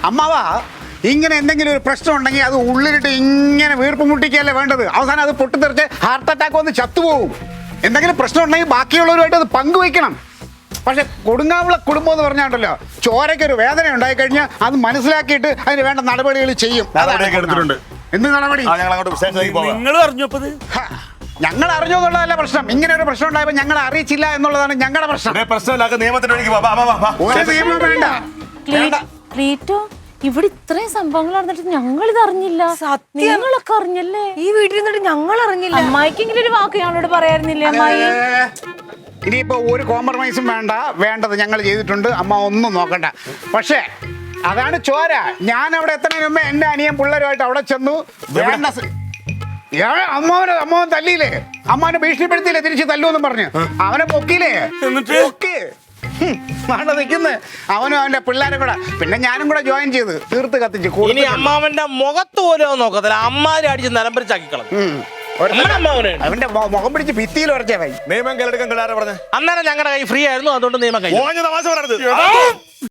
അമ്മാവാ ഇങ്ങനെ എന്തെങ്കിലും ഒരു പ്രശ്നം ഉണ്ടെങ്കിൽ അത് ഉള്ളിലിട്ട് ഇങ്ങനെ വീർപ്പ് മുട്ടിക്കുകയല്ലേ വേണ്ടത്. അവസാനം അത് പൊട്ടിത്തെറിച്ച് ഹാർട്ട് അറ്റാക്ക് വന്ന് ചത്തുപോകും. എന്തെങ്കിലും പ്രശ്നം ഉണ്ടെങ്കിൽ ബാക്കിയുള്ളവരുമായിട്ട് അത് പങ്കുവയ്ക്കണം. പക്ഷെ കൊടുങ്ങാവുള്ള കുടുംബം എന്ന് പറഞ്ഞാണ്ടല്ലോ, ചോരയ്ക്കൊരു വേദന ഉണ്ടായി കഴിഞ്ഞാൽ അത് മനസ്സിലാക്കിയിട്ട് അതിന് വേണ്ട നടപടികൾ ചെയ്യും. എന്ത് നടപടി? നിങ്ങൾ അറിഞ്ഞപ്പത് ഞങ്ങൾ അറിഞ്ഞു എന്നുള്ളതല്ല പ്രശ്നം. ഇങ്ങനെ ഒരു പ്രശ്നം ഉണ്ടായപ്പോൾ ഞങ്ങൾ അറിയിച്ചില്ല എന്നുള്ളതാണ് ഞങ്ങളുടെ പ്രശ്നം. ഒരു നിയമം വേണ്ട. ക്ലീറ്റോ, ഇവിടെ ഇത്രയും സംഭവങ്ങൾ നടന്നിട്ട് ഞങ്ങൾ ഇത് അറിഞ്ഞില്ല. നിങ്ങളൊക്കെ അറിഞ്ഞല്ലേ? ഈ വീട്ടിൽ നിന്നിട്ട് ഞങ്ങൾ അറിഞ്ഞില്ല. അമ്മായിക്കെങ്കിലും ഒരു വാക്ക് ഞങ്ങളോട് പറയായിരുന്നില്ലേ അമ്മായി? ഇനിയിപ്പോ ഒരു കോംപ്രമൈസും വേണ്ടത് ഞങ്ങൾ ചെയ്തിട്ടുണ്ട്. അമ്മ ഒന്നും നോക്കണ്ട. പക്ഷേ അതാണ് ചോര. ഞാൻ അവിടെ എത്തുന്നതിന് മുമ്പേ എന്റെ അനിയൻ പിള്ളേരുമായിട്ട് അവിടെ ചെന്നു. അമ്മാവൻ തല്ലിയില്ലേ, അമ്മാവനെ ഭീഷണിപ്പെടുത്തിയില്ലേ, തിരിച്ച് തല്ലുമെന്നും പറഞ്ഞു അവനെ പൊക്കിയില്ലേ. പൊക്കി നിൽക്കുന്നത് അവനും അവന്റെ പിള്ളേരും കൂടെ. പിന്നെ ഞാനും കൂടെ ജോയിൻ ചെയ്ത് തീർത്ത് കത്തിച്ച്. ഇനി അമ്മാവന്റെ മുഖത്ത് പോലും നോക്കത്തില്ല, അമ്മാരെ അടിച്ച് നിലംപരിച്ചാക്കിക്കളും. അവന്റെ മുഖം പിടിച്ച് ഭിത്തിയിൽ ഉറച്ചേ. നിയമം കേളെടുക്കാൻ കിടാരെ പറഞ്ഞ അന്നേരം ഞങ്ങളുടെ കൈ ഫ്രീ ആയിരുന്നു, അതുകൊണ്ട് നിയമം കൈ.